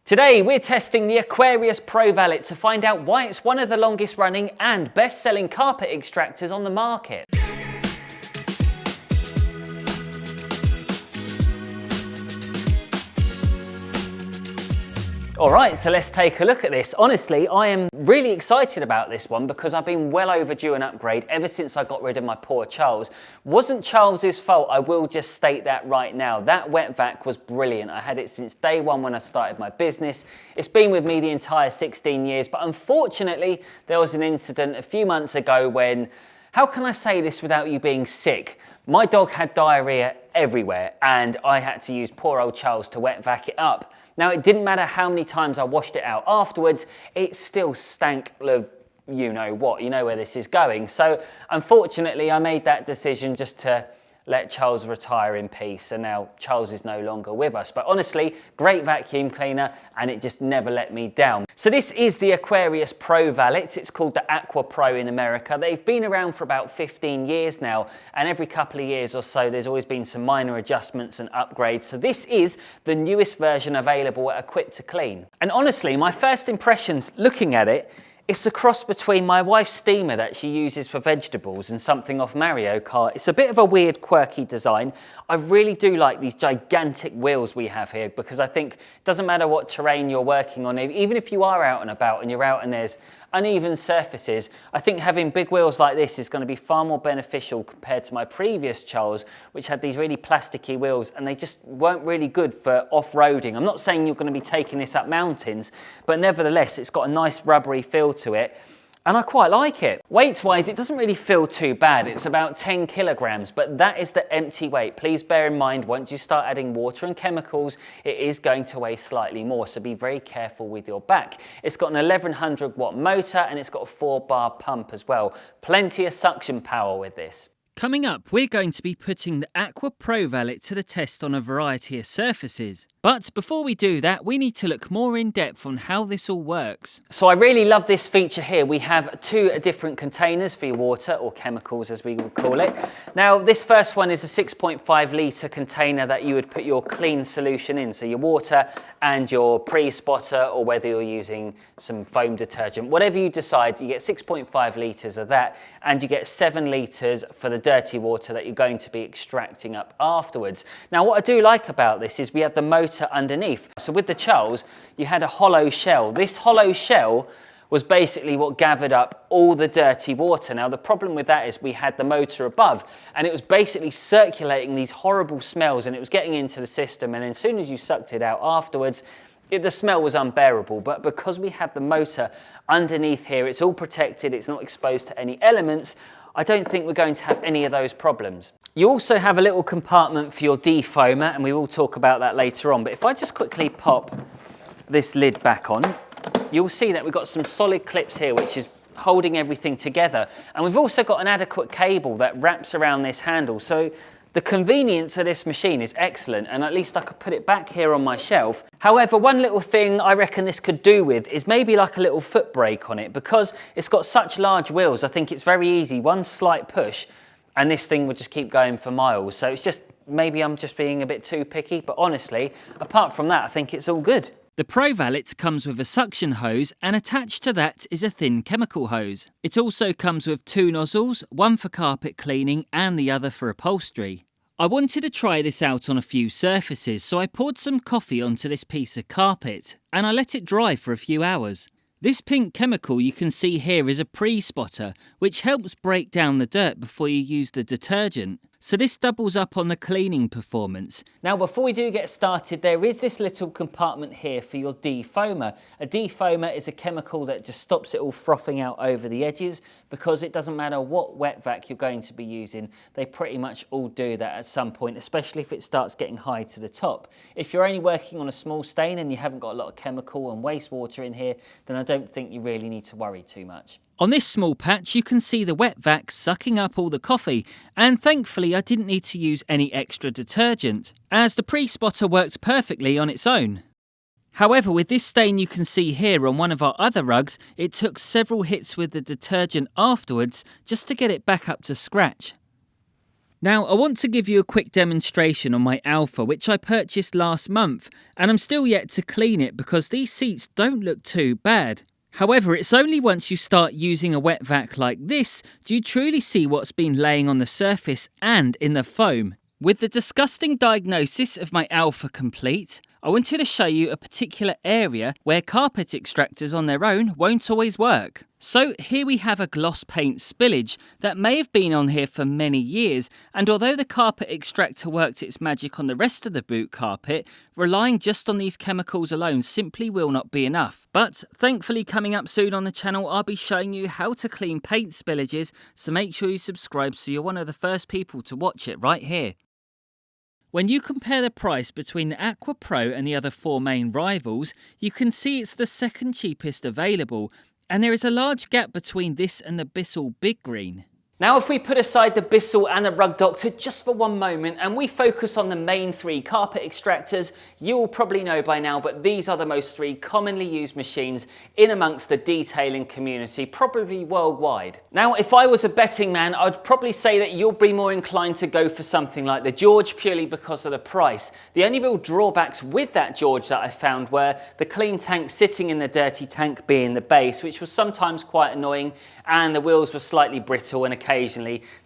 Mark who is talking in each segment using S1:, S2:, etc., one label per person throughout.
S1: Today we're testing the Aquarius Pro Valet to find out why it's one of the longest running and best selling carpet extractors on the market. Alright, so let's take a look at this. Honestly, I am really excited about this one because I've been well overdue an upgrade ever since I got rid of my poor Charles. Wasn't Charles's fault, I will just state that right now. That wet vac was brilliant. I had it since day one when I started my business. It's been with me the entire 16 years, but unfortunately there was an incident a few months ago when, how can I say this without you being sick? My dog had diarrhea everywhere and I had to use poor old Charles to wet vac it up. Now, it didn't matter how many times I washed it out afterwards, it still stank of you know what, you know where this is going. So unfortunately, I made that decision just to let Charles retire in peace, and now Charles is no longer with us. But honestly, great vacuum cleaner, and it just never let me down. So this is the Aquarius Pro Valet. It's called the Aqua Pro in America. They've been around for about 15 years now, and every couple of years or so, there's always been some minor adjustments and upgrades. So this is the newest version available at Equipped to Clean. And honestly, my first impressions looking at it, it's a cross between my wife's steamer that she uses for vegetables and something off Mario Kart. It's a bit of a weird, quirky design. I really do like these gigantic wheels we have here because I think it doesn't matter what terrain you're working on, even if you are out and about and you're out and there's uneven surfaces, I think having big wheels like this is going to be far more beneficial compared to my previous Charles, which had these really plasticky wheels and they just weren't really good for off-roading. I'm not saying you're going to be taking this up mountains, but nevertheless, it's got a nice rubbery feel to it. And I quite like it. Weight-wise, it doesn't really feel too bad. It's about 10 kilograms, but that is the empty weight. Please bear in mind, once you start adding water and chemicals, it is going to weigh slightly more, so be very careful with your back. It's got an 1100 watt motor and it's got a 4-bar pump as well. Plenty of suction power with this.
S2: Coming up, we're going to be putting the Aqua Pro Valet to the test on a variety of surfaces. But before we do that, we need to look more in depth on how this all works.
S1: So I really love this feature here. We have two different containers for your water, or chemicals as we would call it. Now, this first one is a 6.5 litre container that you would put your clean solution in. So your water and your pre-spotter, or whether you're using some foam detergent, whatever you decide, you get 6.5 litres of that, and you get 7 litres for the dirty water that you're going to be extracting up afterwards. Now, what I do like about this is we have the motor underneath. So with the Charles, you had a hollow shell. This hollow shell was basically what gathered up all the dirty water. Now, the problem with that is we had the motor above and it was basically circulating these horrible smells and it was getting into the system, and as soon as you sucked it out afterwards, the smell was unbearable. But because we have the motor underneath here, it's all protected, it's not exposed to any elements, I don't think we're going to have any of those problems. You also have a little compartment for your defoamer, and we will talk about that later on. But if I just quickly pop this lid back on, you'll see that we've got some solid clips here, which is holding everything together. And we've also got an adequate cable that wraps around this handle. So the convenience of this machine is excellent, and at least I could put it back here on my shelf. However, one little thing I reckon this could do with is maybe like a little foot brake on it, because it's got such large wheels. I think it's very easy, one slight push, and this thing would just keep going for miles. So it's just, maybe I'm just being a bit too picky, but honestly, apart from that, I think it's all good.
S2: The Pro Valet comes with a suction hose, and attached to that is a thin chemical hose. It also comes with 2 nozzles, one for carpet cleaning and the other for upholstery. I wanted to try this out on a few surfaces, so I poured some coffee onto this piece of carpet and I let it dry for a few hours. This pink chemical you can see here is a pre-spotter, which helps break down the dirt before you use the detergent. So this doubles up on the cleaning performance.
S1: Now, before we do get started, there is this little compartment here for your defoamer. A defoamer is a chemical that just stops it all frothing out over the edges, because it doesn't matter what wet vac you're going to be using, they pretty much all do that at some point, especially if it starts getting high to the top. If you're only working on a small stain and you haven't got a lot of chemical and wastewater in here, then I don't think you really need to worry too much.
S2: On this small patch, you can see the wet vac sucking up all the coffee, and thankfully I didn't need to use any extra detergent, as the pre-spotter worked perfectly on its own. However, with this stain you can see here on one of our other rugs, it took several hits with the detergent afterwards just to get it back up to scratch. Now, I want to give you a quick demonstration on my Alpha, which I purchased last month, and I'm still yet to clean it because these seats don't look too bad. However, it's only once you start using a wet vac like this do you truly see what's been laying on the surface and in the foam. With the disgusting diagnosis of my Alpha complete, I wanted to show you a particular area where carpet extractors on their own won't always work. So here we have a gloss paint spillage that may have been on here for many years, and although the carpet extractor worked its magic on the rest of the boot carpet, relying just on these chemicals alone simply will not be enough. But thankfully, coming up soon on the channel, I'll be showing you how to clean paint spillages, so make sure you subscribe so you're one of the first people to watch it right here. When you compare the price between the Aqua Pro and the other four main rivals, you can see it's the second cheapest available, and there is a large gap between this and the Bissell Big Green.
S1: Now, if we put aside the Bissell and the Rug Doctor just for one moment and we focus on the main three carpet extractors, you will probably know by now, but these are the most three commonly used machines in amongst the detailing community, probably worldwide. Now, if I was a betting man, I'd probably say that you'll be more inclined to go for something like the George purely because of the price. The only real drawbacks with that George that I found were the clean tank sitting in the dirty tank being the base, which was sometimes quite annoying, and the wheels were slightly brittle and occasionally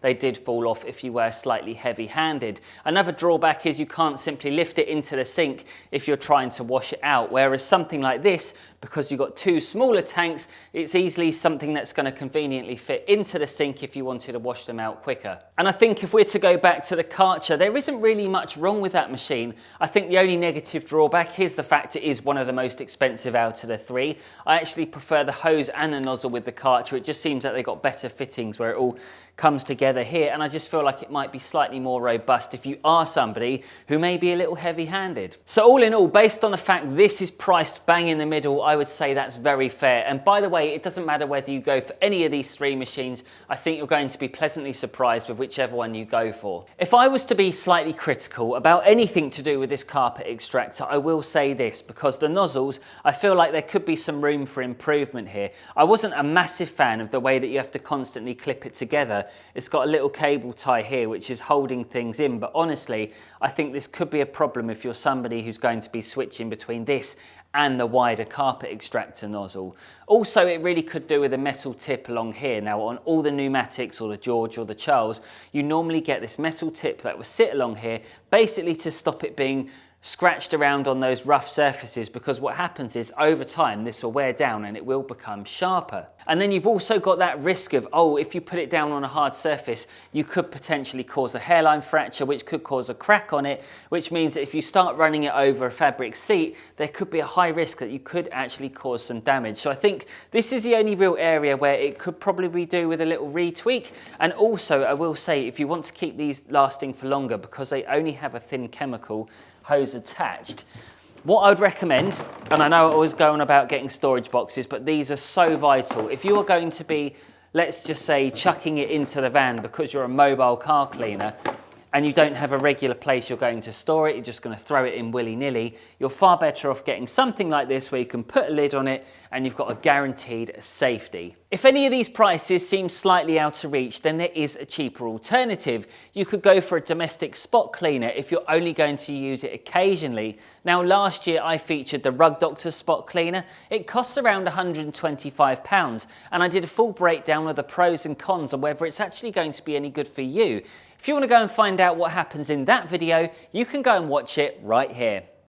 S1: they did fall off if you were slightly heavy-handed. Another drawback is you can't simply lift it into the sink if you're trying to wash it out, whereas something like this, because you've got two smaller tanks, it's easily something that's going to conveniently fit into the sink if you wanted to wash them out quicker. And I think if we're to go back to the Karcher, there isn't really much wrong with that machine. I think the only negative drawback is the fact it is one of the most expensive out of the three. I actually prefer the hose and the nozzle with the Karcher. It just seems that they got better fittings where it all comes together here, and I just feel like it might be slightly more robust if you are somebody who may be a little heavy-handed. So all in all, based on the fact this is priced bang in the middle, I would say that's very fair. And by the way, it doesn't matter whether you go for any of these three machines, I think you're going to be pleasantly surprised with whichever one you go for. If I was to be slightly critical about anything to do with this carpet extractor, I will say this, because the nozzles, I feel like there could be some room for improvement here. I wasn't a massive fan of the way that you have to constantly clip it together. It's got a little cable tie here which is holding things in, but honestly I think this could be a problem if you're somebody who's going to be switching between this and the wider carpet extractor nozzle. Also, it really could do with a metal tip along here. Now, on all the pneumatics or the George or the Charles, you normally get this metal tip that will sit along here basically to stop it being scratched around on those rough surfaces, because what happens is over time this will wear down and it will become sharper. And then you've also got that risk of, oh, if you put it down on a hard surface, you could potentially cause a hairline fracture, which could cause a crack on it, which means that if you start running it over a fabric seat, there could be a high risk that you could actually cause some damage. So I think this is the only real area where it could probably do with a little retweak. And also, I will say, if you want to keep these lasting for longer, because they only have a thin chemical hose attached, what I would recommend, and I know I always go on about getting storage boxes, but these are so vital. If you are going to be, let's just say, chucking it into the van because you're a mobile car cleaner and you don't have a regular place you're going to store it, you're just going to throw it in willy-nilly, you're far better off getting something like this where you can put a lid on it and you've got a guaranteed safety. If any of these prices seem slightly out of reach, then there is a cheaper alternative. You could go for a domestic spot cleaner if you're only going to use it occasionally. Now, last year I featured the Rug Doctor spot cleaner. It costs around £125, and I did a full breakdown of the pros and cons and whether it's actually going to be any good for you. If you want to go and find out what happens in that video, you can go and watch it right here.